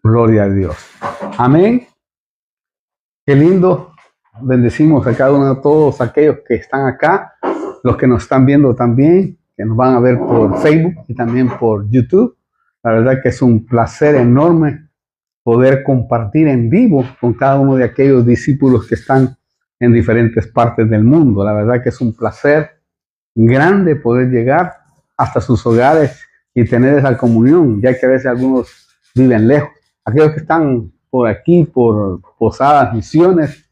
Gloria a Dios. Amén. Qué lindo. Bendecimos a cada uno de todos aquellos que están acá, los que nos están viendo también, que nos van a ver por Facebook y también por YouTube. La verdad que es un placer enorme poder compartir en vivo con cada uno de aquellos discípulos que están en diferentes partes del mundo. La verdad que es un placer grande poder llegar hasta sus hogares y tener esa comunión, ya que a veces algunos viven lejos. Aquellos que están por aquí, por Posadas Misiones,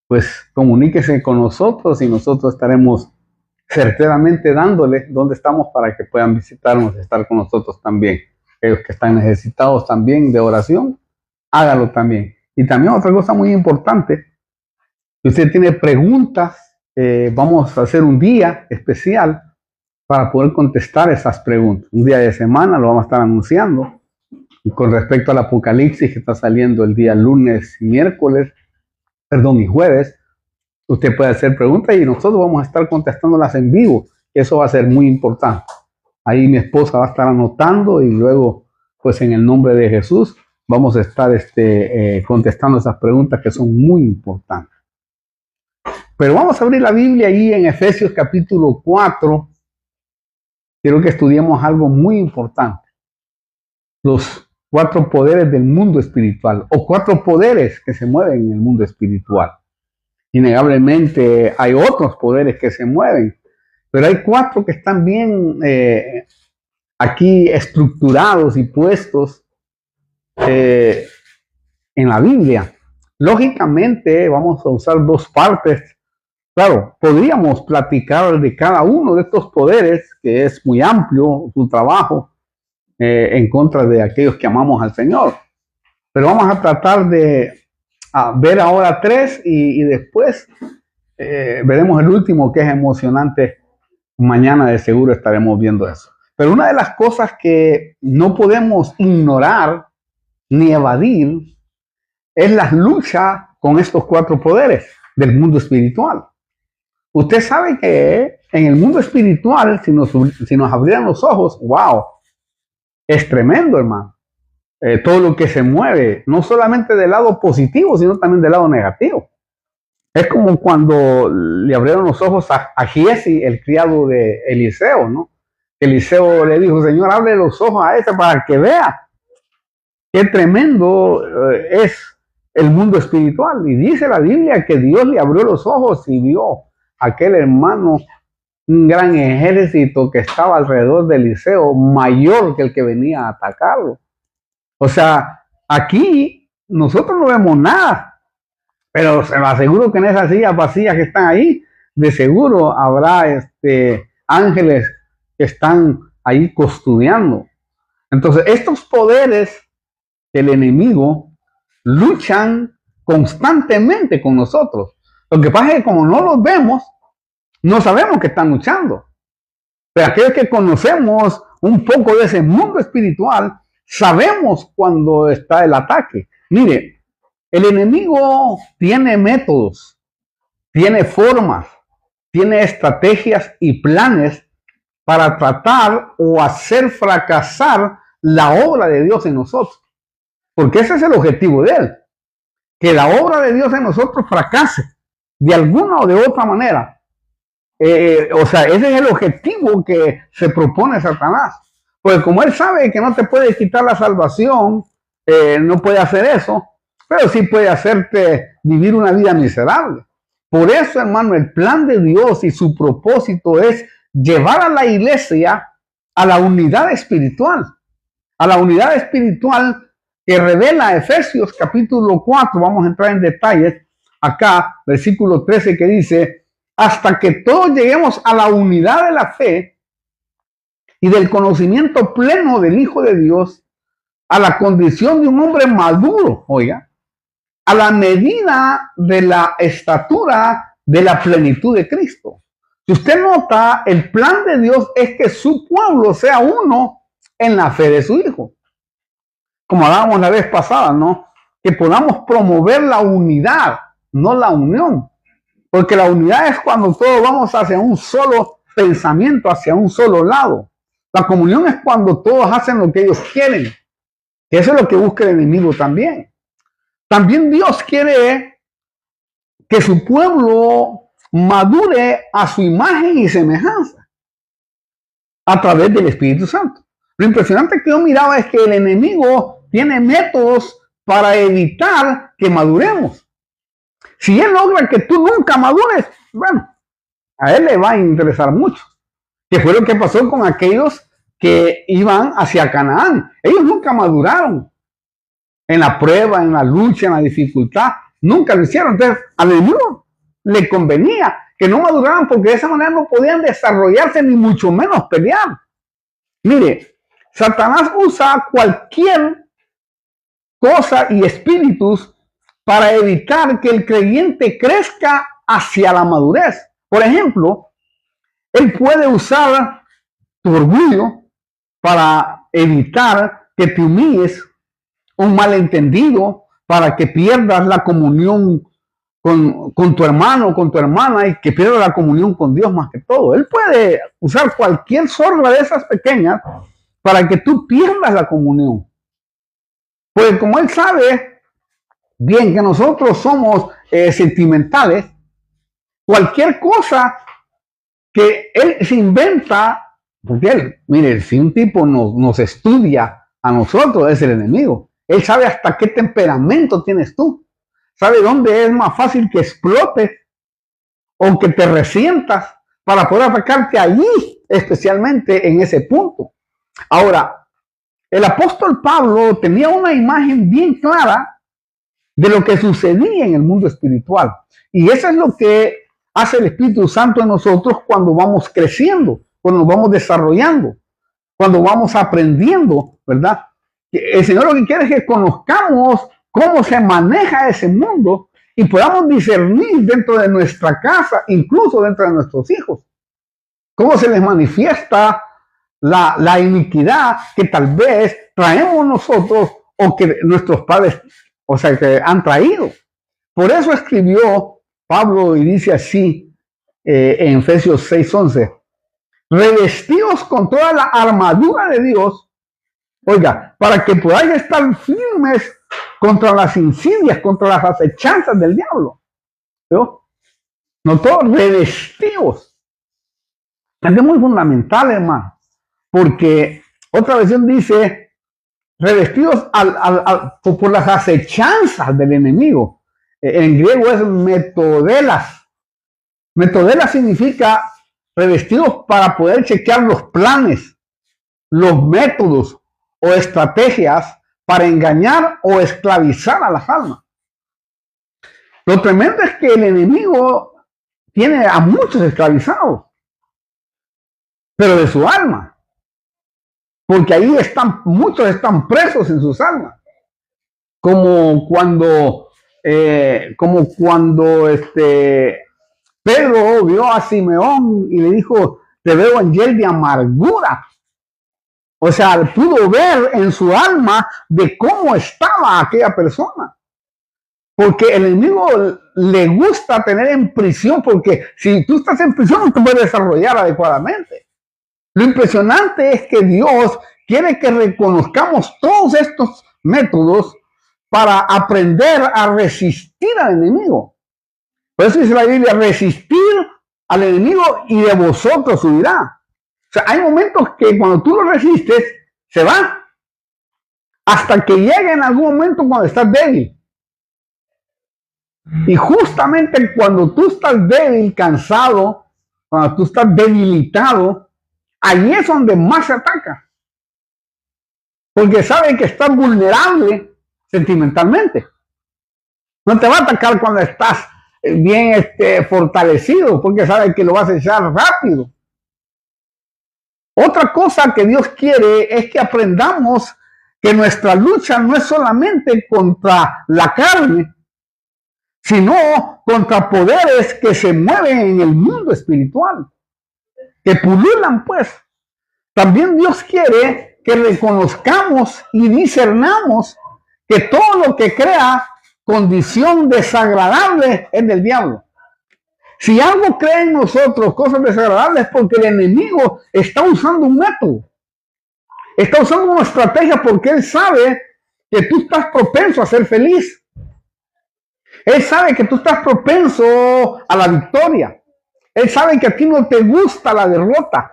pues comuníquese con nosotros y nosotros estaremos certeramente dándole dónde estamos para que puedan visitarnos y estar con nosotros también. Aquellos que están necesitados también de oración, hágalo también. Y también otra cosa muy importante, si usted tiene preguntas, vamos a hacer un día especial para poder contestar esas preguntas. Un día de semana lo vamos a estar anunciando. Y con respecto al Apocalipsis que está saliendo el día lunes y y jueves, usted puede hacer preguntas y nosotros vamos a estar contestándolas en vivo. Eso va a ser muy importante. Ahí mi esposa va a estar anotando y luego, pues en el nombre de Jesús, vamos a estar contestando esas preguntas que son muy importantes. Pero vamos a abrir la Biblia ahí en Efesios capítulo 4. Quiero que estudiemos algo muy importante. Los 4 poderes del mundo espiritual, o 4 poderes que se mueven en el mundo espiritual. Innegablemente hay otros poderes que se mueven, pero hay 4 que están bien aquí estructurados y puestos en la Biblia. Lógicamente vamos a usar 2 partes. Claro, podríamos platicar de cada uno de estos poderes, que es muy amplio su trabajo, en contra de aquellos que amamos al Señor. Pero vamos a tratar de ver ahora 3 y después veremos el último, que es emocionante. Mañana de seguro estaremos viendo eso. Pero una de las cosas que no podemos ignorar ni evadir es la lucha con estos 4 poderes del mundo espiritual. Usted sabe que en el mundo espiritual, si nos abrieran los ojos, wow, es tremendo, hermano. Todo lo que se mueve, no solamente del lado positivo, sino también del lado negativo. Es como cuando le abrieron los ojos a Giesi, el criado de Eliseo, ¿no? Eliseo le dijo: Señor, abre los ojos a ese para que vea qué tremendo es el mundo espiritual. Y dice la Biblia que Dios le abrió los ojos y vio a aquel hermano, un gran ejército que estaba alrededor de Eliseo, mayor que el que venía a atacarlo. O sea, aquí nosotros no vemos nada, pero se lo aseguro que en esas sillas vacías que están ahí, de seguro habrá ángeles que están ahí custodiando. Entonces, estos poderes del enemigo luchan constantemente con nosotros. Lo que pasa es que como no los vemos, no sabemos que están luchando. Pero aquellos que conocemos un poco de ese mundo espiritual, sabemos cuando está el ataque. Mire, el enemigo tiene métodos, tiene formas, tiene estrategias y planes para tratar o hacer fracasar la obra de Dios en nosotros. Porque ese es el objetivo de él. Que la obra de Dios en nosotros fracase de alguna o de otra manera. O sea, ese es el objetivo que se propone Satanás. Porque como él sabe que no te puede quitar la salvación, no puede hacer eso, pero sí puede hacerte vivir una vida miserable. Por eso, hermano, el plan de Dios y su propósito es llevar a la iglesia a la unidad espiritual. A la unidad espiritual que revela Efesios capítulo 4. Vamos a entrar en detalles acá, versículo 13, que dice: hasta que todos lleguemos a la unidad de la fe y del conocimiento pleno del Hijo de Dios, a la condición de un hombre maduro, oiga, a la medida de la estatura de la plenitud de Cristo. Si usted nota, el plan de Dios es que su pueblo sea uno en la fe de su Hijo. Como hablábamos la vez pasada, ¿no? Que podamos promover la unidad, no la unión. Porque la unidad es cuando todos vamos hacia un solo pensamiento, hacia un solo lado. La comunión es cuando todos hacen lo que ellos quieren. Eso es lo que busca el enemigo también. También Dios quiere que su pueblo madure a su imagen y semejanza a través del Espíritu Santo. Lo impresionante que yo miraba es que el enemigo tiene métodos para evitar que maduremos. Si él logra que tú nunca madures, bueno, a él le va a interesar mucho. Que fue lo que pasó con aquellos que iban hacia Canaán. Ellos nunca maduraron en la prueba, en la lucha, en la dificultad. Nunca lo hicieron. Entonces, al enemigo le convenía que no maduraran porque de esa manera no podían desarrollarse ni mucho menos pelear. Mire, Satanás usa cualquier cosa y espíritus para evitar que el creyente crezca hacia la madurez. Por ejemplo, él puede usar tu orgullo para evitar que te humilles, un malentendido para que pierdas la comunión con tu hermano, con tu hermana, y que pierdas la comunión con Dios más que todo. Él puede usar cualquier sorra de esas pequeñas para que tú pierdas la comunión. Pues como él sabe bien que nosotros somos sentimentales, cualquier cosa que él se inventa, porque él, mire, si un tipo nos estudia a nosotros, es el enemigo. Él sabe hasta qué temperamento tienes tú. Sabe dónde es más fácil que explotes o que te resientas para poder atacarte allí, especialmente en ese punto. Ahora, el apóstol Pablo tenía una imagen bien clara de lo que sucedía en el mundo espiritual. Y eso es lo que hace el Espíritu Santo en nosotros cuando vamos creciendo, cuando nos vamos desarrollando, cuando vamos aprendiendo, ¿verdad? El Señor lo que quiere es que conozcamos cómo se maneja ese mundo y podamos discernir dentro de nuestra casa, incluso dentro de nuestros hijos, cómo se les manifiesta la iniquidad que tal vez traemos nosotros o que nuestros padres, o sea, que han traído. Por eso escribió Pablo y dice así en Efesios 6:11, revestidos con toda la armadura de Dios, oiga, para que podáis estar firmes contra las insidias, contra las acechanzas del diablo. ¿No? No todos revestidos. Es muy fundamental, hermano, porque otra versión dice revestidos por las acechanzas del enemigo. En griego es metodelas. Metodelas significa revestidos para poder chequear los planes, los métodos o estrategias para engañar o esclavizar a las almas. Lo tremendo es que el enemigo tiene a muchos esclavizados, pero de su alma, porque ahí muchos están presos en sus almas, como cuando Pedro vio a Simeón y le dijo, te veo en hiel de amargura. O sea, pudo ver en su alma de cómo estaba aquella persona. Porque el enemigo le gusta tener en prisión, porque si tú estás en prisión no te puedes desarrollar adecuadamente. Lo impresionante es que Dios quiere que reconozcamos todos estos métodos para aprender a resistir al enemigo. Por eso dice la Biblia, resistir al enemigo y de vosotros huirá. O sea, hay momentos que cuando tú lo resistes, se va. Hasta que llegue en algún momento cuando estás débil. Y justamente cuando tú estás débil, cansado, cuando tú estás debilitado, allí es donde más se ataca. Porque sabe que estás vulnerable sentimentalmente. No te va a atacar cuando estás bien fortalecido, porque sabe que lo vas a echar rápido. Otra cosa que Dios quiere es que aprendamos que nuestra lucha no es solamente contra la carne, sino contra poderes que se mueven en el mundo espiritual, que pululan pues. También Dios quiere que reconozcamos y discernamos que todo lo que crea condición desagradable es del diablo. Si algo crea en nosotros cosas desagradables es porque el enemigo está usando un método, está usando una estrategia porque él sabe que tú estás propenso a ser feliz. Él sabe que tú estás propenso a la victoria. Él sabe que a ti no te gusta la derrota.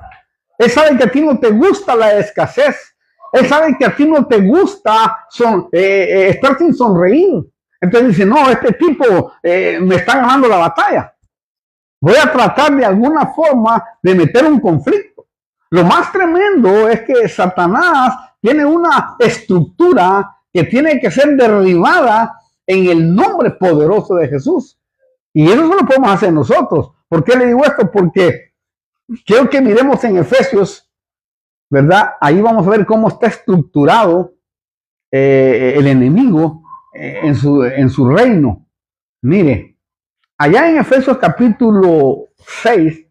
Él sabe que a ti no te gusta la escasez. Él sabe que a ti no te gusta estar sin sonreír. Entonces dice, no, este tipo me está ganando la batalla. Voy a tratar de alguna forma de meter un conflicto. Lo más tremendo es que Satanás tiene una estructura que tiene que ser derribada en el nombre poderoso de Jesús. Y eso no lo podemos hacer nosotros. ¿Por qué le digo esto? Porque quiero que miremos en Efesios, ¿verdad? Ahí vamos a ver cómo está estructurado el enemigo en su reino. Mire, allá en Efesios capítulo 6,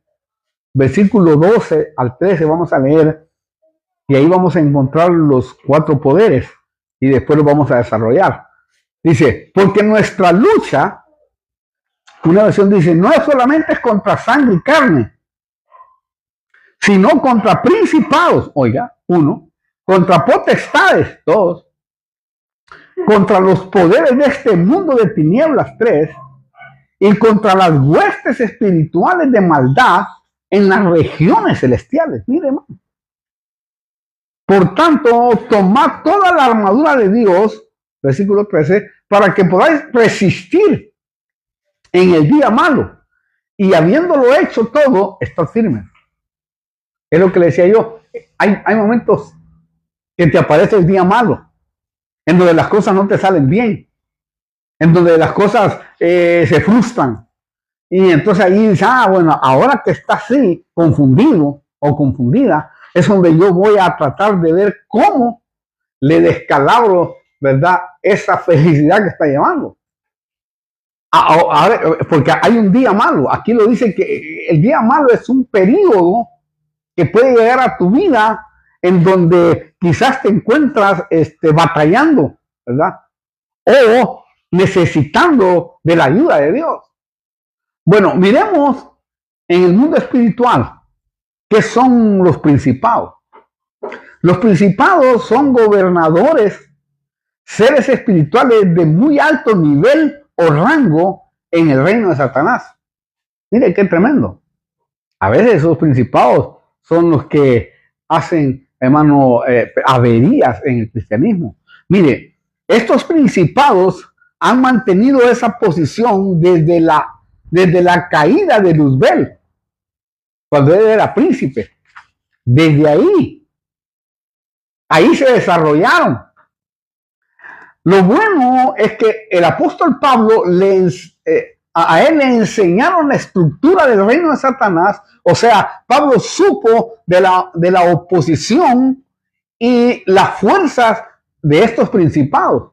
versículo 12 al 13, vamos a leer, y ahí vamos a encontrar los 4 poderes, y después los vamos a desarrollar. Dice, porque nuestra lucha, una versión dice, no es solamente contra sangre y carne, sino contra principados, oiga, 1, contra potestades, 2, contra los poderes de este mundo de tinieblas, 3, y contra las huestes espirituales de maldad en las regiones celestiales. Mire, hermano. Por tanto, tomad toda la armadura de Dios, versículo 13, para que podáis resistir en el día malo, y habiéndolo hecho todo, estar firmes. Es lo que le decía yo. Hay momentos que te aparece el día malo, en donde las cosas no te salen bien, en donde las cosas se frustran. Y entonces ahí dices, bueno, ahora que está así, confundido o confundida, es donde yo voy a tratar de ver cómo le descalabro, ¿verdad?, esa felicidad que está llevando. Ahora, porque hay un día malo. Aquí lo dice que el día malo es un periodo que puede llegar a tu vida en donde quizás te encuentras batallando, ¿verdad? O necesitando de la ayuda de Dios. Bueno, miremos en el mundo espiritual qué son los principados. Los principados son gobernadores, seres espirituales de muy alto nivel o rango en el reino de Satanás. Mire qué tremendo. A veces esos principados son los que hacen, hermano, averías en el cristianismo. Mire, estos principados han mantenido esa posición desde la caída de Luzbel, cuando él era príncipe. Desde ahí se desarrollaron. Lo bueno es que el apóstol Pablo a él le enseñaron la estructura del reino de Satanás. O sea, Pablo supo de la oposición y las fuerzas de estos principados,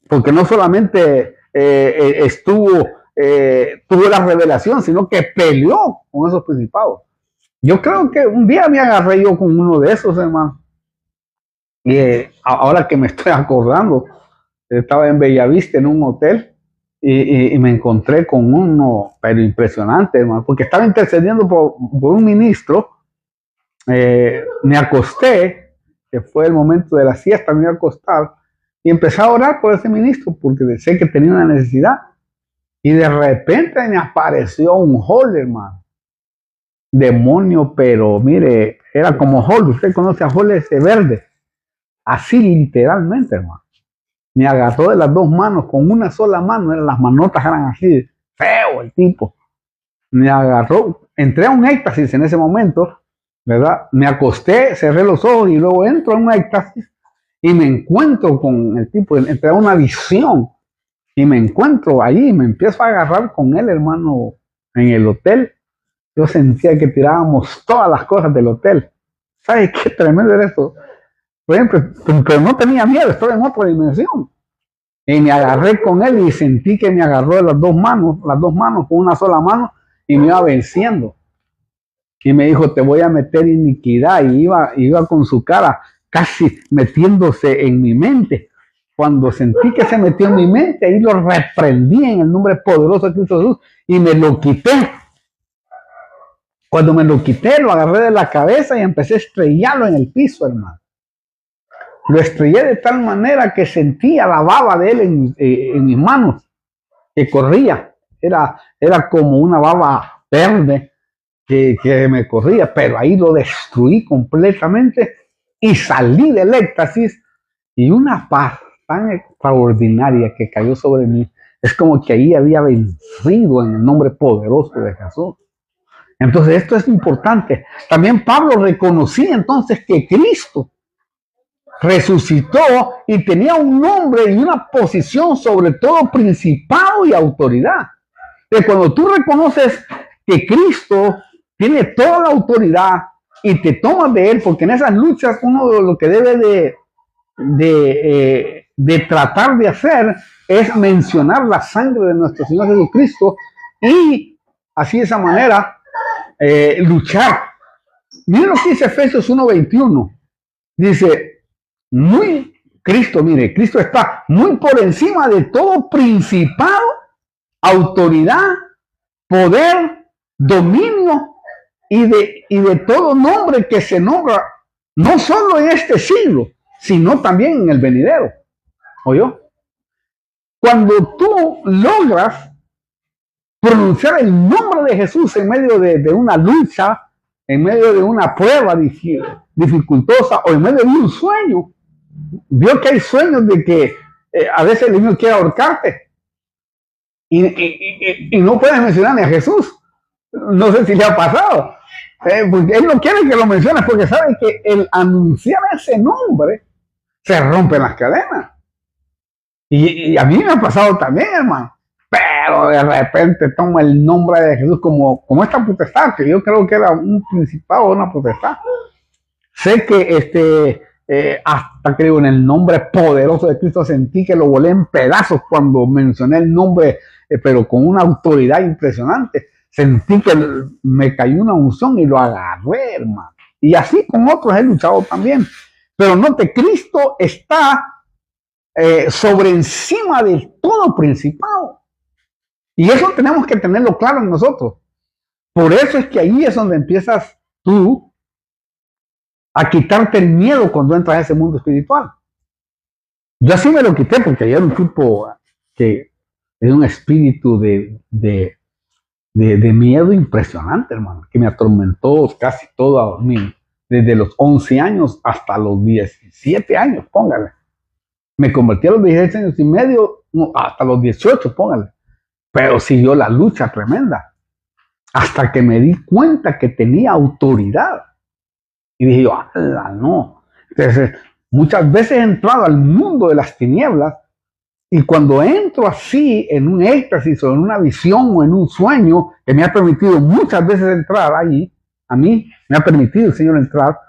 porque no solamente tuvo la revelación, sino que peleó con esos principados. Yo creo que un día me agarré yo con uno de esos, hermano. Y ahora que me estoy acordando, estaba en Bellavista en un hotel y me encontré con uno, pero impresionante, hermano, porque estaba intercediendo por un ministro. Me acosté, que fue el momento de la siesta, me iba a acostar, y empecé a orar por ese ministro, porque sé que tenía una necesidad. Y de repente me apareció un Hall, hermano. Demonio, pero mire, era como Hall. Usted conoce a Hall ese verde. Así literalmente, hermano. Me agarró de las 2 manos, con una sola mano, las manotas eran así, feo el tipo. Me agarró, entré a un éxtasis en ese momento, ¿verdad? Me acosté, cerré los ojos y luego entro a un éxtasis y me encuentro con el tipo, entré a una visión y me encuentro ahí y me empiezo a agarrar con él, hermano, en el hotel. Yo sentía que tirábamos todas las cosas del hotel. ¿Sabes qué tremendo era esto? Por ejemplo, pero no tenía miedo, estaba en otra dimensión. Y me agarré con él y sentí que me agarró de las dos manos con una sola mano y me iba venciendo. Y me dijo, te voy a meter iniquidad. Y iba con su cara casi metiéndose en mi mente. Cuando sentí que se metió en mi mente, ahí lo reprendí en el nombre poderoso de Cristo Jesús y me lo quité. Cuando me lo quité, lo agarré de la cabeza y empecé a estrellarlo en el piso, hermano. lo estrellé de tal manera que sentía la baba de él en mis manos, que corría. Era como una baba verde que me corría, pero ahí lo destruí completamente y salí del éxtasis y una paz tan extraordinaria que cayó sobre mí. Es como que ahí había vencido en el nombre poderoso de Jesús. Entonces esto es importante. También Pablo reconocía entonces que Cristo resucitó y tenía un nombre y una posición sobre todo principado y autoridad. Que cuando tú reconoces que Cristo tiene toda la autoridad y te tomas de él, porque en esas luchas uno lo que debe de tratar de hacer es mencionar la sangre de nuestro Señor Jesucristo y así de esa manera luchar. Miren lo que dice Efesios 1:21. Dice, Cristo está muy por encima de todo principado, autoridad, poder, dominio y de todo nombre que se nombra, no solo en este siglo, sino también en el venidero. ¿Oyó? Cuando tú logras pronunciar el nombre de Jesús en medio de una lucha, en medio de una prueba dificultosa o en medio de un sueño, vio que hay sueños de que a veces el niño quiere ahorcarte y no puedes mencionar ni a Jesús. No sé si le ha pasado. Porque él no quiere que lo menciones porque sabe que el anunciar ese nombre se rompen las cadenas. Y a mí me ha pasado también, hermano. Pero de repente toma el nombre de Jesús como esta potestad, que yo creo que era un principado o una potestad. Sé que hasta creo en el nombre poderoso de Cristo sentí que lo volé en pedazos cuando mencioné el nombre, pero con una autoridad impresionante. Sentí que me cayó una unción y lo agarré, hermano. Y así con otros he luchado también. Pero note, Cristo está sobre encima de todo principado. Y eso tenemos que tenerlo claro en nosotros. Por eso es que ahí es donde empiezas tú a quitarte el miedo cuando entras a ese mundo espiritual. Yo así me lo quité porque yo era un tipo que es un espíritu de miedo impresionante, hermano, que me atormentó casi todo desde los 11 años hasta los 17 años, póngale. Me convertí a los 16 años y medio, no, hasta los 18, póngale. Pero siguió la lucha tremenda, hasta que me di cuenta que tenía autoridad. Y dije yo, no. Entonces, muchas veces he entrado al mundo de las tinieblas y cuando entro así en un éxtasis o en una visión o en un sueño que me ha permitido muchas veces entrar ahí, a mí me ha permitido el Señor entrar,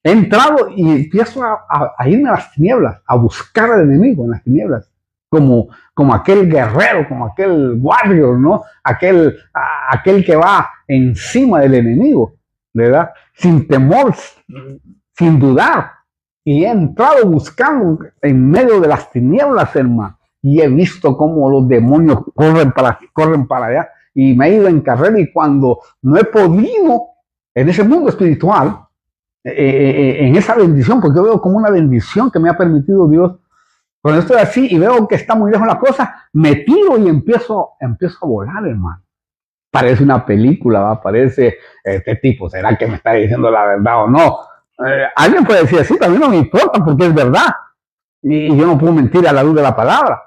he entrado y empiezo a irme a las tinieblas, a buscar al enemigo en las tinieblas, como aquel guerrero, como aquel warrior, ¿no? Aquel que va encima del enemigo, ¿verdad? Sin temor, sin dudar. Y he entrado buscando en medio de las tinieblas, hermano. Y he visto cómo los demonios corren para allá. Y me he ido en carrera. Y cuando no he podido, en ese mundo espiritual, en esa bendición, porque yo veo como una bendición que me ha permitido Dios. Cuando estoy así y veo que está muy lejos la cosa, me tiro y empiezo a volar, hermano. Parece una película, ¿va? Parece este tipo, ¿será que me está diciendo la verdad o no? Alguien puede decir así, también no me importa porque es verdad. Y yo no puedo mentir a la luz de la palabra.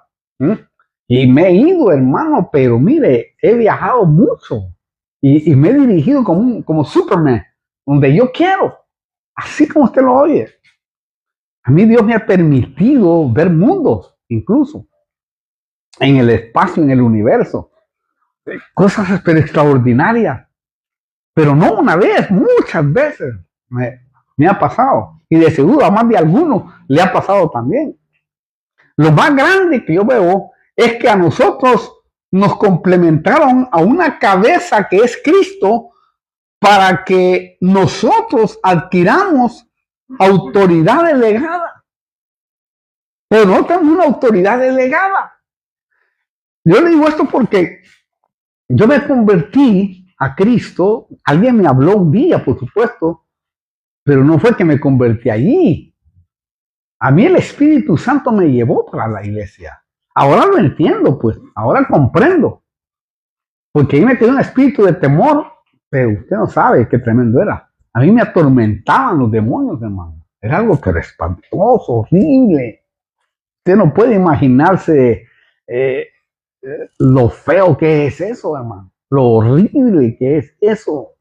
Y me he ido, hermano, pero mire, he viajado mucho. Y me he dirigido como Superman, donde yo quiero. Así como usted lo oye. A mí Dios me ha permitido ver mundos, incluso, en el espacio, en el universo. Cosas extraordinarias. Pero no una vez, muchas veces me ha pasado. Y de seguro a más de alguno le ha pasado también. Lo más grande que yo veo es que a nosotros nos complementaron a una cabeza que es Cristo para que nosotros adquiramos autoridad delegada. Pero no tenemos una autoridad delegada. Yo le digo esto porque yo me convertí a Cristo. Alguien me habló un día, por supuesto, pero no fue que me convertí allí. A mí el Espíritu Santo me llevó para la iglesia. Ahora lo entiendo, pues. Ahora comprendo. Porque ahí me quedó un espíritu de temor, pero usted no sabe qué tremendo era. A mí me atormentaban los demonios, hermano. Era algo que era espantoso, horrible. Usted no puede imaginarse lo feo que es eso, hermano. Lo horrible que es eso.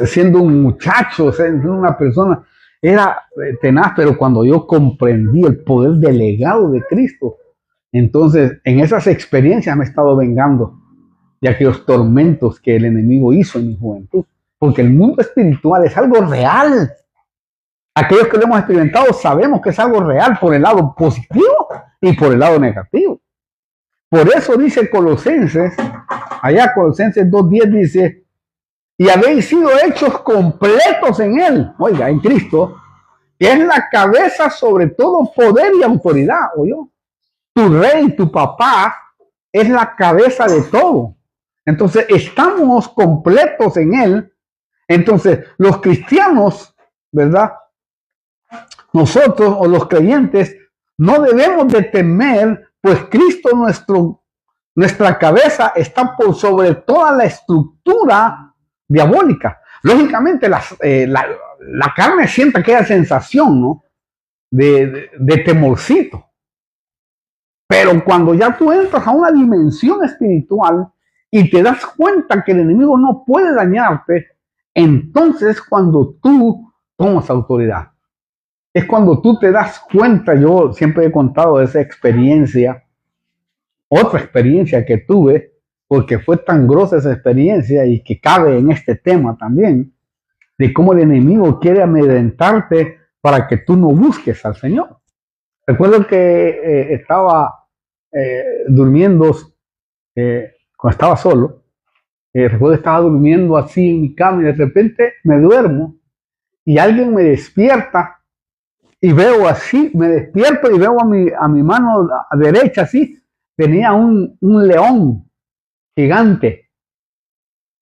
Siendo un muchacho, siendo una persona, era tenaz, pero cuando yo comprendí el poder delegado de Cristo, entonces en esas experiencias me he estado vengando de aquellos tormentos que el enemigo hizo en mi juventud. Porque el mundo espiritual es algo real. Aquellos que lo hemos experimentado sabemos que es algo real por el lado positivo y por el lado negativo. Por eso dice Colosenses, allá Colosenses 2:10 dice, y habéis sido hechos completos en Él, oiga, en Cristo, que es la cabeza sobre todo poder y autoridad, ¿oyó? Tu rey, tu papá, es la cabeza de todo. Entonces, estamos completos en Él. Entonces, los cristianos, ¿verdad? Nosotros o los creyentes no debemos de temer, pues Cristo nuestra cabeza está por sobre toda la estructura diabólica. Lógicamente la carne siente aquella sensación, ¿no? de temorcito. Pero cuando ya tú entras a una dimensión espiritual y te das cuenta que el enemigo no puede dañarte, entonces cuando tú tomas autoridad. Es cuando tú te das cuenta. Yo siempre he contado de esa experiencia, otra experiencia que tuve, porque fue tan grosa esa experiencia y que cabe en este tema también, de cómo el enemigo quiere amedrentarte para que tú no busques al Señor. Recuerdo que estaba durmiendo, cuando estaba solo, recuerdo que estaba durmiendo así en mi cama y de repente me duermo y alguien me despierta y veo así, me despierto y veo a mi mano derecha así, tenía un león gigante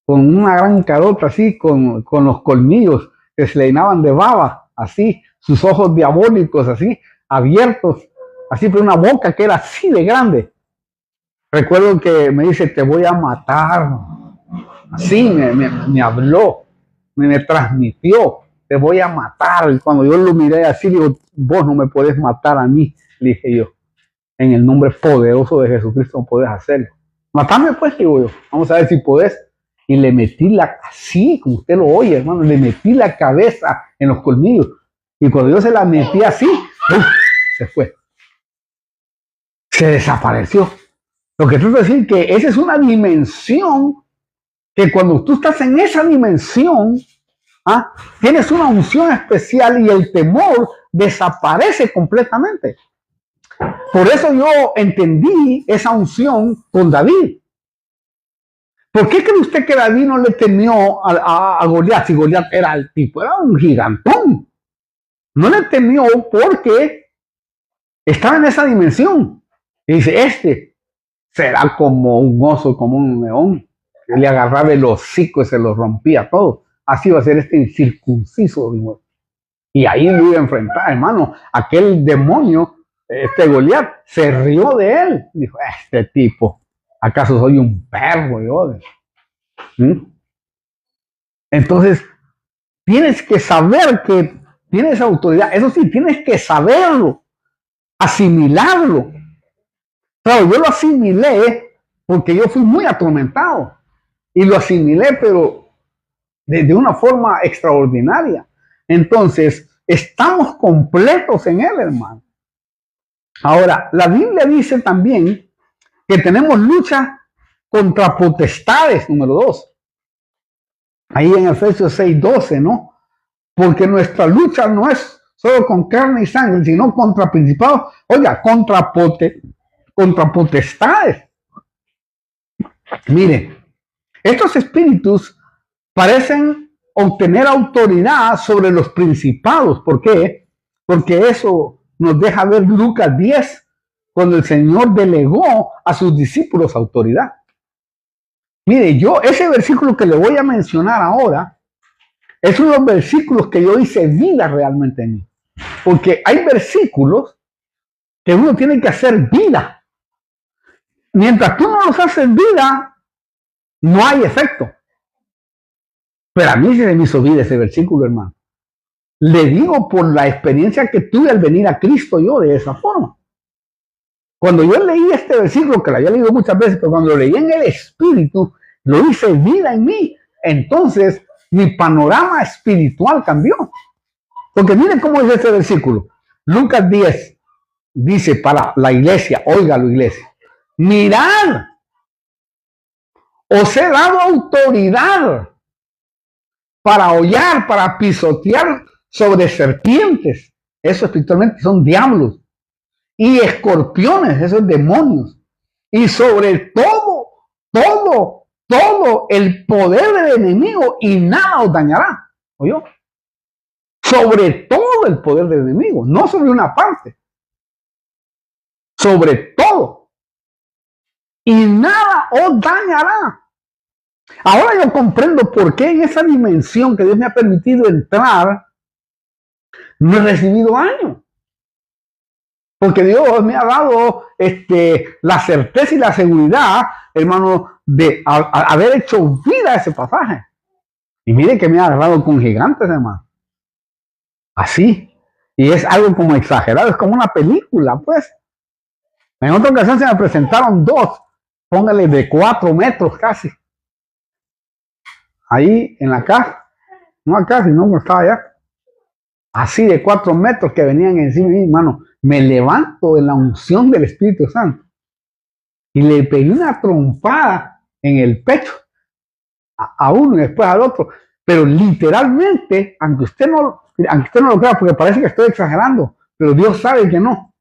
con una gran carota así, con los colmillos que se le llenaban de baba, así, sus ojos diabólicos así, abiertos, así, pero una boca que era así de grande. Recuerdo que me dice, te voy a matar. Así me habló, me transmitió, te voy a matar. Y cuando yo lo miré así, digo, vos no me podés matar a mí, le dije yo. En el nombre poderoso de Jesucristo no podés hacerlo. Matame pues, digo yo. Vamos a ver si podés. Y le metí así, como usted lo oye, hermano, le metí la cabeza en los colmillos. Y cuando yo se la metí así, ¡uf!, se fue. Se desapareció. Lo que quiero decir que esa es una dimensión que cuando tú estás en esa dimensión, tienes una unción especial y el temor desaparece completamente. Por eso yo entendí esa unción con David. ¿Por qué cree usted que David no le temió a Goliat? Si Goliat era el tipo, era un gigantón. No le temió porque estaba en esa dimensión. Y dice, este será como un oso, como un león. Que le agarraba el hocico y se lo rompía todo. Así va a ser este incircunciso. Y ahí lo iba a enfrentar, hermano. Aquel demonio, Goliat, se rió de él. Dijo, este tipo, ¿acaso soy un perro yo? Entonces, tienes que saber que tienes autoridad. Eso sí, tienes que saberlo, asimilarlo. Claro, yo lo asimilé porque yo fui muy atormentado. Y lo asimilé, pero de una forma extraordinaria. Entonces, estamos completos en Él, hermano. Ahora, la Biblia dice también que tenemos lucha contra potestades, número 2. Ahí en Efesios 6:12, ¿no? Porque nuestra lucha no es solo con carne y sangre, sino contra principados, oiga, contra potestades. Mire, estos espíritus parecen obtener autoridad sobre los principados. ¿Por qué? Porque eso nos deja ver Lucas 10, cuando el Señor delegó a sus discípulos autoridad. Mire, ese versículo que le voy a mencionar ahora, es uno de los versículos que yo hice vida realmente en mí. Porque hay versículos que uno tiene que hacer vida. Mientras tú no los haces vida, no hay efecto. Pero a mí se me hizo vida ese versículo, hermano. Le digo por la experiencia que tuve al venir a Cristo yo de esa forma. Cuando yo leí este versículo, que lo había leído muchas veces, pero cuando lo leí en el Espíritu, lo hice vida en mí. Entonces, mi panorama espiritual cambió. Porque miren cómo dice este versículo. Lucas 10 dice para la iglesia, óigalo iglesia, mirad, os he dado autoridad para hollar, para pisotear sobre serpientes, eso espiritualmente son diablos, y escorpiones, esos demonios, y sobre todo el poder del enemigo, y nada os dañará. ¿Oyó? Sobre todo el poder del enemigo, no sobre una parte, sobre todo, y nada os dañará. Ahora yo comprendo por qué en esa dimensión que Dios me ha permitido entrar, no he recibido daño. Porque Dios me ha dado la certeza y la seguridad, hermano, de haber hecho vida a ese pasaje. Y mire que me ha agarrado con gigantes, hermano. Así. Y es algo como exagerado, es como una película, pues. En otra ocasión se me presentaron dos, póngale de 4 metros casi. Ahí en la casa, no acá, sino que estaba allá. Así de 4 metros que venían encima de mí, hermano. Me levanto en la unción del Espíritu Santo y le pegué una trompada en el pecho a uno y después al otro. Pero literalmente, aunque usted no lo crea, porque parece que estoy exagerando, pero Dios sabe que no.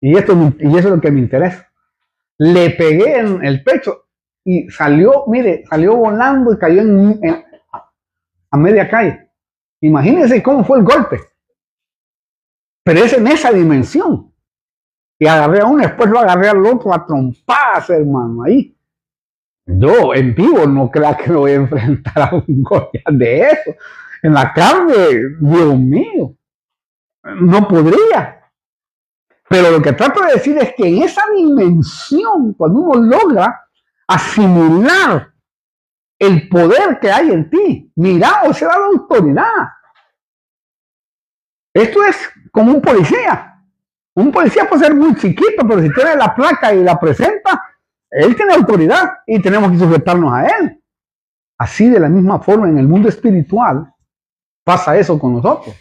Y eso es lo que me interesa. Le pegué en el pecho y salió volando y cayó a media calle. Imagínense cómo fue el golpe. Pero es en esa dimensión. Y agarré a uno, después lo agarré al otro a trompadas, hermano, ahí. Yo, en vivo, no creo que me voy a enfrentar a un Goliat de eso. En la carne, Dios mío, no podría. Pero lo que trato de decir es que en esa dimensión, cuando uno logra asimilar el poder que hay en ti, mira, o sea, la autoridad. Esto es como un policía. Un policía puede ser muy chiquito, pero si tiene la placa y la presenta, él tiene autoridad y tenemos que sujetarnos a él. Así de la misma forma en el mundo espiritual pasa eso con nosotros.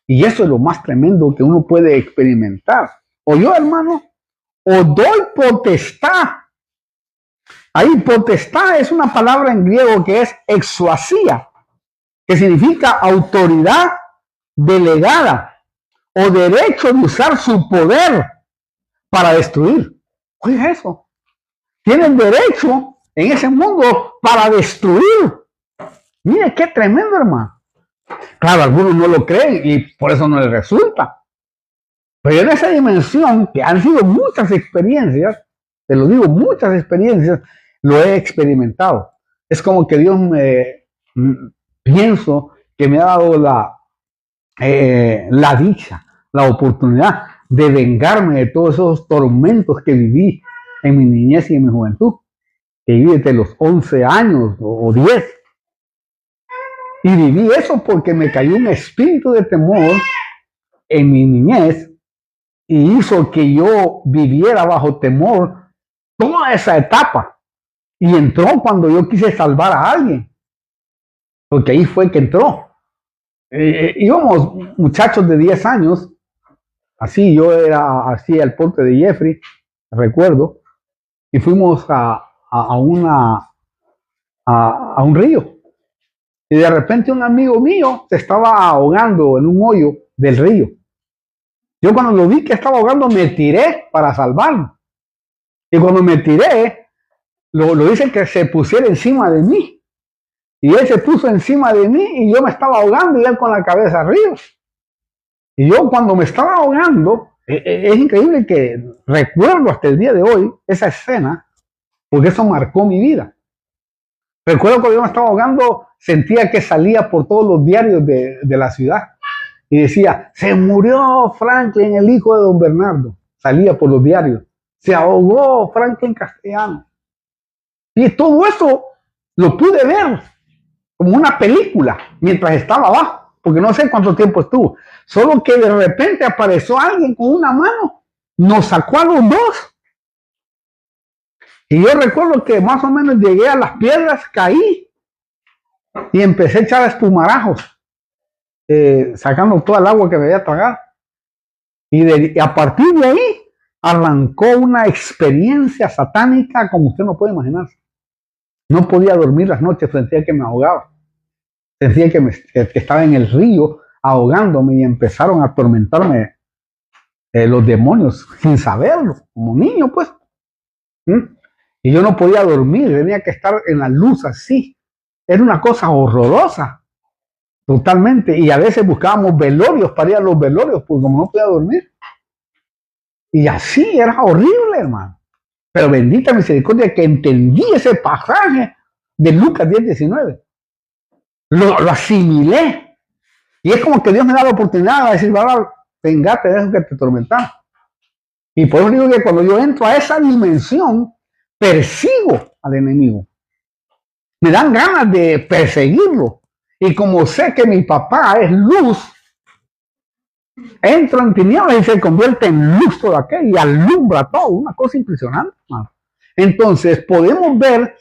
Y eso es lo más tremendo que uno puede experimentar. O yo, hermano, o doy potestad. Ahí potestad es una palabra en griego que es exousia, que significa autoridad delegada o derecho de usar su poder para destruir. Oye, eso. Tienen derecho en ese mundo para destruir. Mire qué tremendo, hermano. Claro, algunos no lo creen y por eso no les resulta. Pero en esa dimensión, que han sido muchas experiencias, te lo digo, muchas experiencias, lo he experimentado. Es como que Dios pienso que me ha dado la dicha, la oportunidad de vengarme de todos esos tormentos que viví en mi niñez y en mi juventud, que viví desde los 11 años o 10. Y viví eso porque me cayó un espíritu de temor en mi niñez y hizo que yo viviera bajo temor toda esa etapa. Y entró cuando yo quise salvar a alguien, porque ahí fue que entró. Íbamos muchachos de 10 años, así yo era así al porte de Jeffrey, recuerdo, y fuimos a un río. Y de repente un amigo mío se estaba ahogando en un hoyo del río. Yo cuando lo vi que estaba ahogando me tiré para salvarlo. Y cuando me tiré, lo hice que se pusiera encima de mí. Y él se puso encima de mí y yo me estaba ahogando y él con la cabeza arriba. Y yo cuando me estaba ahogando, es increíble que recuerdo hasta el día de hoy esa escena, porque eso marcó mi vida. Recuerdo cuando yo me estaba ahogando, sentía que salía por todos los diarios de la ciudad. y decía, se murió Franklin, el hijo de don Bernardo. Salía por los diarios. Se ahogó Franklin Castellano. Y todo eso lo pude ver como una película mientras estaba abajo, porque no sé cuánto tiempo estuvo. Solo que de repente apareció alguien con una mano, nos sacó a los dos. Y yo recuerdo que más o menos llegué a las piedras, caí y empecé a echar espumarajos, sacando toda el agua que me había tragado. Y a partir de ahí arrancó una experiencia satánica como usted no puede imaginarse. No podía dormir las noches, sentía que me ahogaba. Sentía que estaba en el río ahogándome y empezaron a atormentarme los demonios sin saberlo, como niño pues. Y yo no podía dormir, tenía que estar en la luz así. Era una cosa horrorosa, totalmente. Y a veces buscábamos velorios para ir a los velorios, pues como no podía dormir. Y así era horrible, hermano. Pero bendita misericordia que entendí ese pasaje de Lucas 10:19. Lo asimilé. Y es como que Dios me da la oportunidad de decir, venga, te dejo que te atormentas. Y por eso digo que cuando yo entro a esa dimensión, persigo al enemigo. Me dan ganas de perseguirlo. Y como sé que mi papá es luz, entro en tinieblas y se convierte en luz todo aquello y alumbra todo. Una cosa impresionante, hermano. Entonces podemos ver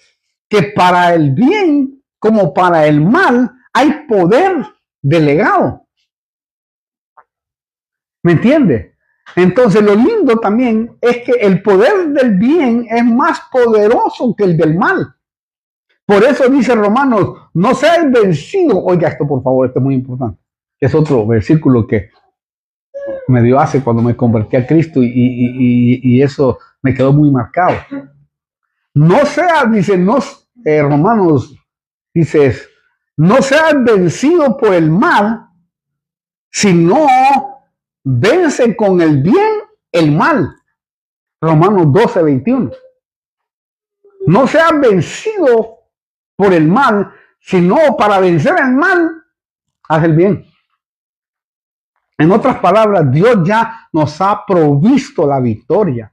que para el bien como para el mal hay poder delegado. ¿Me entiende? Entonces lo lindo también es que el poder del bien es más poderoso que el del mal. Por eso dice Romanos, no seas vencido. Oiga esto por favor, esto es muy importante. Es otro versículo que me dio hace cuando me convertí a Cristo y eso me quedó muy marcado. No seas, dice, Romanos, dices, no seas vencido por el mal, sino vence con el bien el mal. Romanos 12:21. No seas vencido por el mal, sino para vencer el mal, haz el bien. En otras palabras, Dios ya nos ha provisto la victoria.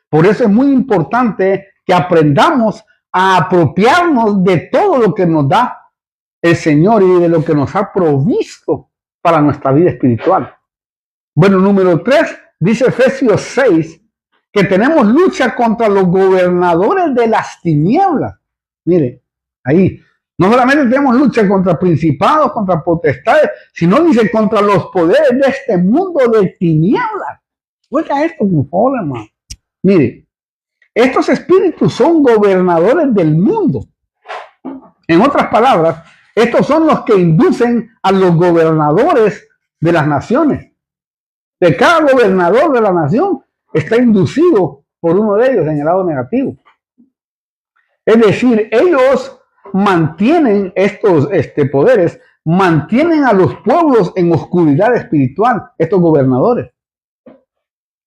Por eso es muy importante que aprendamos a apropiarnos de todo lo que nos da el Señor y de lo que nos ha provisto para nuestra vida espiritual. Bueno, número 3, dice Efesios 6, que tenemos lucha contra los gobernadores de las tinieblas. Mire, ahí, no solamente tenemos lucha contra principados, contra potestades, sino dice contra los poderes de este mundo de tinieblas. Oiga esto, por favor, hermano. Mire, estos espíritus son gobernadores del mundo. En otras palabras, estos son los que inducen a los gobernadores de las naciones. De cada gobernador de la nación está inducido por uno de ellos en el lado negativo. Es decir, ellos mantienen estos poderes, mantienen a los pueblos en oscuridad espiritual, estos gobernadores.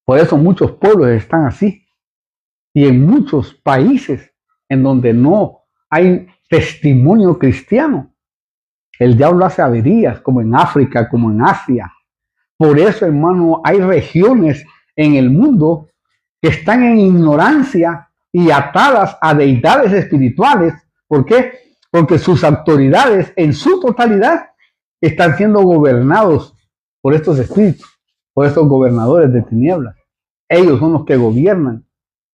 Por eso muchos pueblos están así. Y en muchos países en donde no hay testimonio cristiano, el diablo hace averías, como en África, como en Asia. Por eso, hermano, hay regiones en el mundo que están en ignorancia y atadas a deidades espirituales. ¿Por qué? Porque sus autoridades en su totalidad están siendo gobernados por estos espíritus, por estos gobernadores de tinieblas. Ellos son los que gobiernan.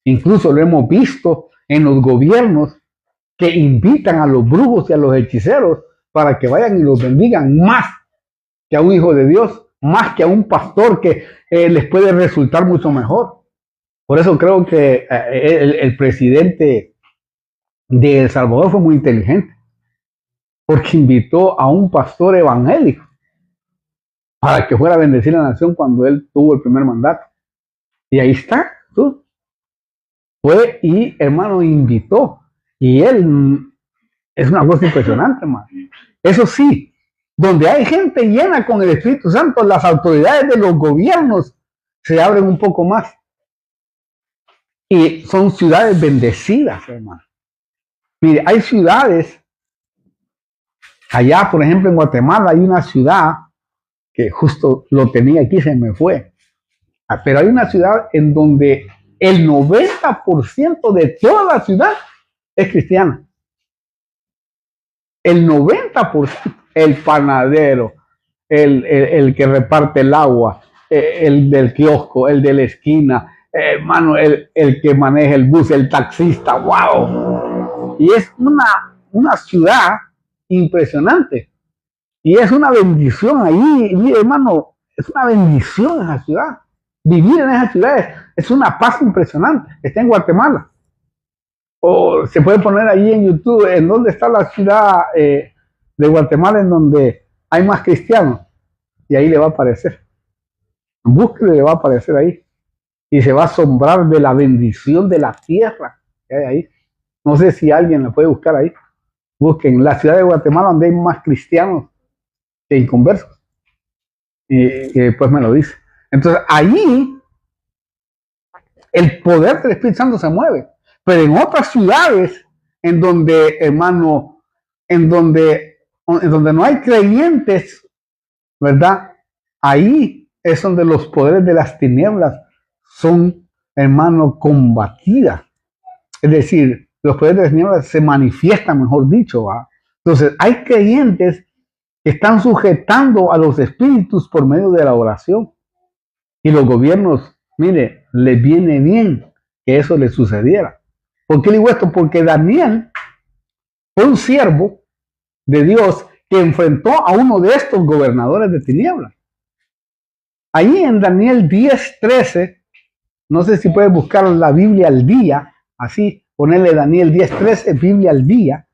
Incluso lo hemos visto en los gobiernos que invitan a los brujos y a los hechiceros para que vayan y los bendigan más que a un hijo de Dios, más que a un pastor que les puede resultar mucho mejor. Por eso creo que el presidente de El Salvador fue muy inteligente, porque invitó a un pastor evangélico para que fuera a bendecir la nación cuando él tuvo el primer mandato. Y ahí está, tú. Fue y, hermano, invitó. Y él, es una cosa impresionante, hermano. Eso sí, donde hay gente llena con el Espíritu Santo, las autoridades de los gobiernos se abren un poco más. Y son ciudades bendecidas, hermano. Mire, hay ciudades, allá, por ejemplo, en Guatemala, hay una ciudad que justo lo tenía aquí, se me fue. Pero hay una ciudad en donde el 90% de toda la ciudad es cristiana. El 90%, el panadero, el que reparte el agua, el del kiosco, el de la esquina, hermano, el que maneja el bus, el taxista, wow. Y es una ciudad impresionante. Y es una bendición ahí, mire, hermano, es una bendición esa ciudad. Vivir en esa ciudad es una paz impresionante. Está en Guatemala. O se puede poner ahí en YouTube en dónde está la ciudad de Guatemala en donde hay más cristianos. Y ahí le va a aparecer. Búsquele, le va a aparecer ahí. Y se va a asombrar de la bendición de la tierra que hay ahí. No sé si alguien la puede buscar ahí. Busquen la ciudad de Guatemala donde hay más cristianos que inconversos. Y después me lo dice. Entonces ahí el poder del Espíritu Santo se mueve. Pero en otras ciudades, en donde, hermano, en donde no hay creyentes, ¿verdad? Ahí es donde los poderes de las tinieblas son, hermano, combatidas. Es decir, los poderes de las tinieblas se manifiestan, mejor dicho, ¿va? Entonces, hay creyentes que están sujetando a los espíritus por medio de la oración. Y los gobiernos, mire, les viene bien que eso les sucediera. ¿Por qué digo esto? Porque Daniel fue un siervo de Dios que enfrentó a uno de estos gobernadores de tinieblas. Ahí en Daniel 10:13, no sé si puedes buscar la Biblia al día, así, ponerle Daniel 10:13, Biblia al día,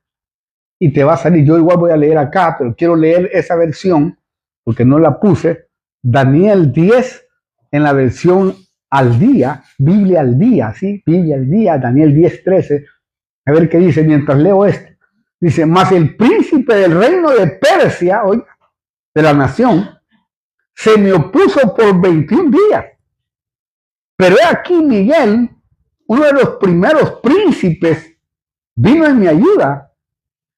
y te va a salir. Yo igual voy a leer acá, pero quiero leer esa versión, porque no la puse. Daniel 10 en la versión al día, Biblia al día, ¿sí? Biblia al día, Daniel 10:13. A ver qué dice mientras leo esto. Dice, mas el príncipe del reino de Persia, oiga, de la nación, se me opuso por 21 días. Pero he aquí Miguel, uno de los primeros príncipes, vino en mi ayuda,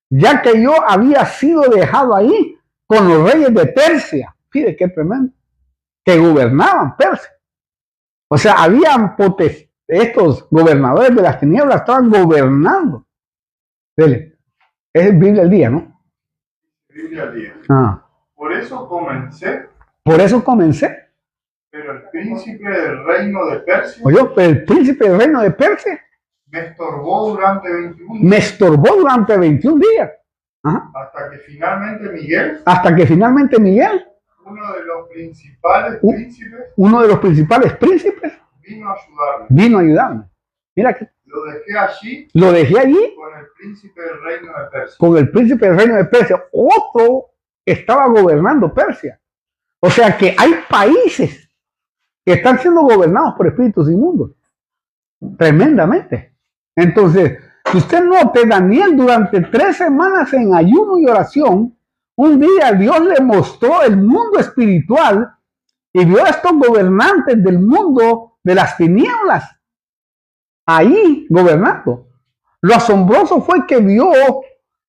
ya que yo había sido dejado ahí con los reyes de Persia. Fíjate qué tremendo. Que gobernaban Persia. O sea, habían estos gobernadores de las tinieblas estaban gobernando. Dele. Es Biblia al día, ¿no? Biblia al día. Ah. Por eso comencé. Pero el príncipe del reino de Persia. Oye, pero el príncipe del reino de Persia me estorbó durante 21 días. Me estorbó durante 21 días. Ajá. Hasta que finalmente Miguel. Uno de los principales príncipes. Vino a ayudarme. Mira que lo dejé allí con el príncipe del reino de Persia. Con el príncipe del reino de Persia. Otro estaba gobernando Persia. O sea que hay países que están siendo gobernados por espíritus inmundos. Tremendamente. Entonces, si usted note, Daniel durante 3 semanas en ayuno y oración, un día Dios le mostró el mundo espiritual y vio a estos gobernantes del mundo de las tinieblas ahí gobernando. Lo asombroso fue que vio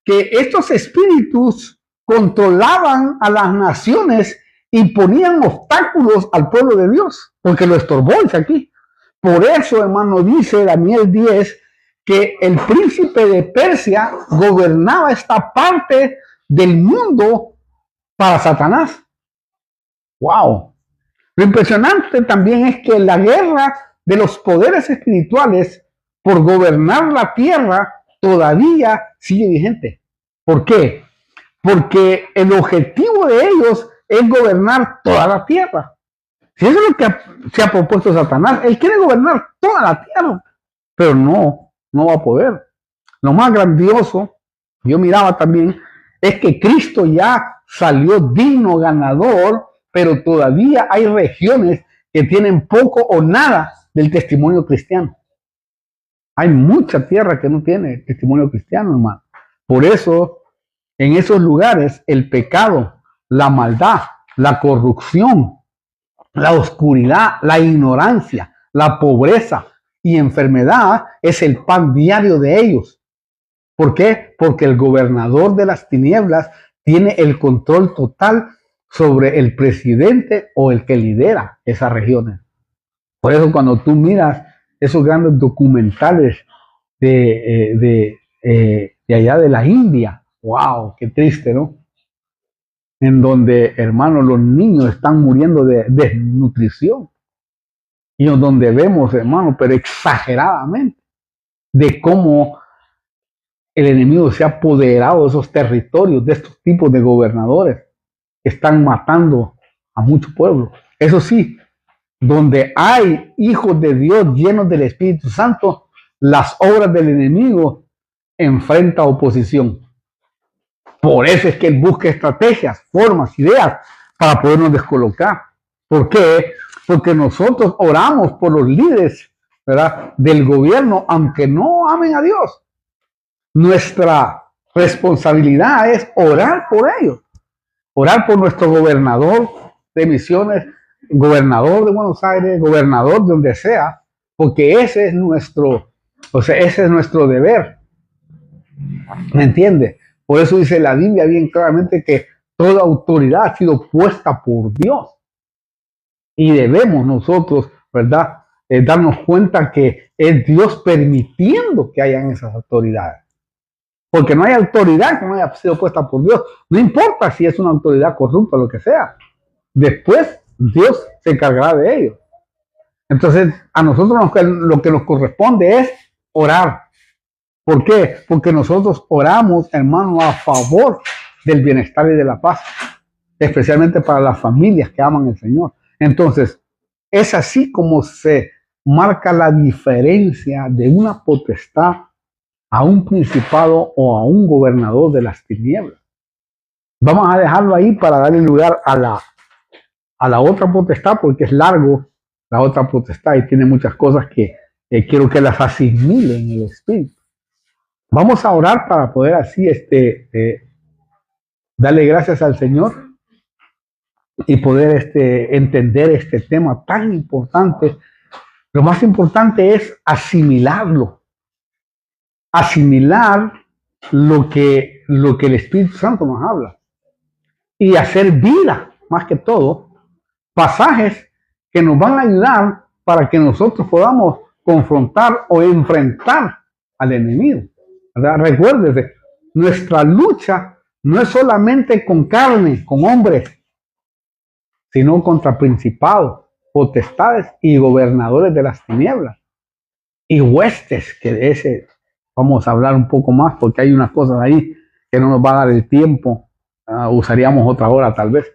que estos espíritus controlaban a las naciones y ponían obstáculos al pueblo de Dios, porque lo estorbó, dice aquí. Por eso, hermano, dice Daniel 10, que el príncipe de Persia gobernaba esta parte del mundo para Satanás. ¡Wow! Lo impresionante también es que la guerra de los poderes espirituales por gobernar la tierra todavía sigue vigente. ¿Por qué? Porque el objetivo de ellos es gobernar toda la tierra. Si eso es lo que se ha propuesto Satanás, él quiere gobernar toda la tierra, pero no va a poder. Lo más grandioso, yo miraba también, es que Cristo ya salió digno ganador, pero todavía hay regiones que tienen poco o nada del testimonio cristiano. Hay mucha tierra que no tiene testimonio cristiano, hermano. Por eso, en esos lugares, el pecado, la maldad, la corrupción, la oscuridad, la ignorancia, la pobreza y enfermedad es el pan diario de ellos. ¿Por qué? Porque el gobernador de las tinieblas tiene el control total sobre el presidente o el que lidera esas regiones. Por eso cuando tú miras esos grandes documentales de allá de la India, wow, qué triste, ¿no? En donde, hermanos, los niños están muriendo de desnutrición. Y en donde vemos, hermanos, pero exageradamente, de cómo el enemigo se ha apoderado de esos territorios, de estos tipos de gobernadores que están matando a mucho pueblo. Eso sí, donde hay hijos de Dios llenos del Espíritu Santo, las obras del enemigo enfrenta oposición. Por eso es que él busca estrategias, formas, ideas para podernos descolocar. ¿Por qué? Porque nosotros oramos por los líderes, ¿verdad?, del gobierno, aunque no amen a Dios. Nuestra responsabilidad es orar por ellos, orar por nuestro gobernador de Misiones, gobernador de Buenos Aires, gobernador de donde sea, porque ese es nuestro deber. ¿Me entiende? Por eso dice la Biblia bien claramente que toda autoridad ha sido puesta por Dios. Y debemos nosotros, ¿verdad?, darnos cuenta que es Dios permitiendo que hayan esas autoridades. Porque no hay autoridad que no haya sido puesta por Dios. No importa si es una autoridad corrupta o lo que sea. Después Dios se encargará de ello. Entonces, a nosotros lo que nos corresponde es orar. ¿Por qué? Porque nosotros oramos, hermano, a favor del bienestar y de la paz, especialmente para las familias que aman al Señor. Entonces, es así como se marca la diferencia de una potestad a un principado o a un gobernador de las tinieblas. Vamos a dejarlo ahí para darle lugar a la otra potestad, porque es largo la otra potestad y tiene muchas cosas que quiero que las asimile en el Espíritu. Vamos a orar para poder así darle gracias al Señor y poder entender este tema tan importante. Lo más importante es asimilarlo. Asimilar lo que el Espíritu Santo nos habla. Y hacer vida, más que todo, pasajes que nos van a ayudar para que nosotros podamos confrontar o enfrentar al enemigo. ¿Verdad? Recuérdese, nuestra lucha no es solamente con carne, con hombres, sino contra principados, potestades y gobernadores de las tinieblas. Y huestes, que de ese vamos a hablar un poco más, porque hay unas cosas ahí que no nos va a dar el tiempo. Usaríamos otra hora tal vez.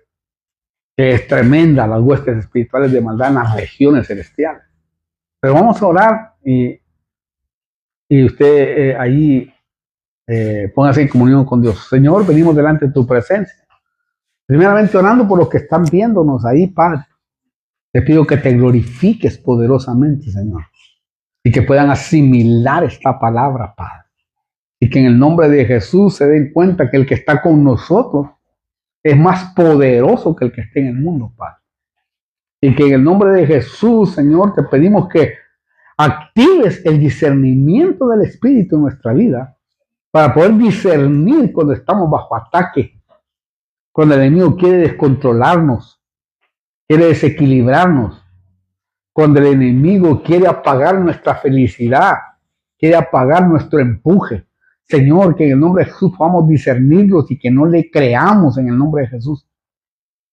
Que es tremenda las huestes espirituales de maldad en las regiones celestiales. Pero vamos a orar y usted ahí póngase en comunión con Dios. Señor, venimos delante de tu presencia. Primeramente orando por los que están viéndonos ahí, Padre. Te pido que te glorifiques poderosamente, Señor. Y que puedan asimilar esta palabra, Padre. Y que en el nombre de Jesús se den cuenta que el que está con nosotros es más poderoso que el que esté en el mundo, Padre. Y que en el nombre de Jesús, Señor, te pedimos que actives el discernimiento del Espíritu en nuestra vida para poder discernir cuando estamos bajo ataque, cuando el enemigo quiere descontrolarnos, quiere desequilibrarnos, cuando el enemigo quiere apagar nuestra felicidad, quiere apagar nuestro empuje. Señor, que en el nombre de Jesús podamos discernirlos y que no le creamos en el nombre de Jesús.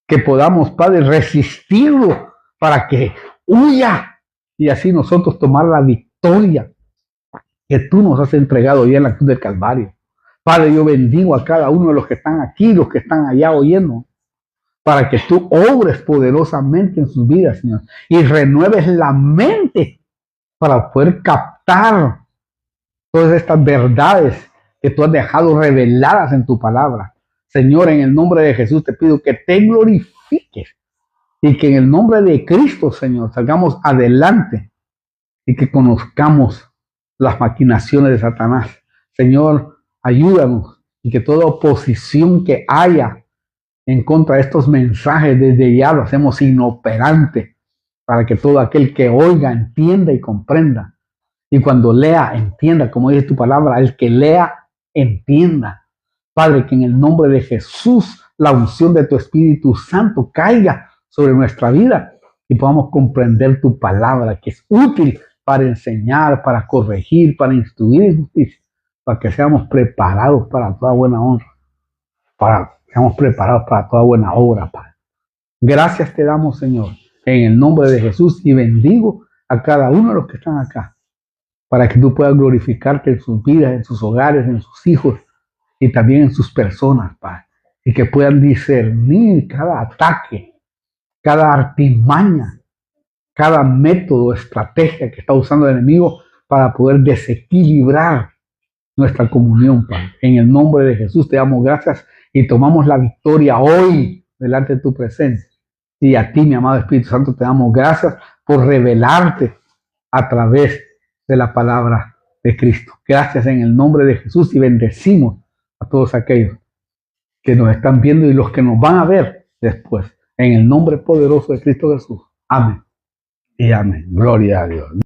Que podamos, Padre, resistirlo para que huya y así nosotros tomar la victoria que tú nos has entregado ya en la cruz del Calvario. Padre, yo bendigo a cada uno de los que están aquí, los que están allá oyendo, para que tú obres poderosamente en sus vidas, Señor, y renueves la mente para poder captar todas estas verdades que tú has dejado reveladas en tu palabra. Señor, en el nombre de Jesús te pido que te glorifiques y que en el nombre de Cristo, Señor, salgamos adelante y que conozcamos las maquinaciones de Satanás. Señor, ayúdanos y que toda oposición que haya en contra de estos mensajes desde ya lo hacemos inoperante para que todo aquel que oiga entienda y comprenda. Y cuando lea, entienda, como dice tu palabra, el que lea, entienda. Padre, que en el nombre de Jesús la unción de tu Espíritu Santo caiga sobre nuestra vida y podamos comprender tu palabra, que es útil para enseñar, para corregir, para instruir en justicia, para que seamos preparados para toda buena honra, para que seamos preparados para toda buena obra, Padre. Gracias te damos, Señor, en el nombre de Jesús, y bendigo a cada uno de los que están acá, para que tú puedas glorificarte en sus vidas, en sus hogares, en sus hijos y también en sus personas, Padre, y que puedan discernir cada ataque, cada artimaña, cada método, estrategia que está usando el enemigo para poder desequilibrar nuestra comunión, Padre. En el nombre de Jesús te damos gracias y tomamos la victoria hoy delante de tu presencia. Y a ti, mi amado Espíritu Santo, te damos gracias por revelarte a través de la palabra de Cristo. Gracias en el nombre de Jesús, y bendecimos a todos aquellos que nos están viendo y los que nos van a ver después. En el nombre poderoso de Cristo Jesús. Amén y amén. Gloria a Dios.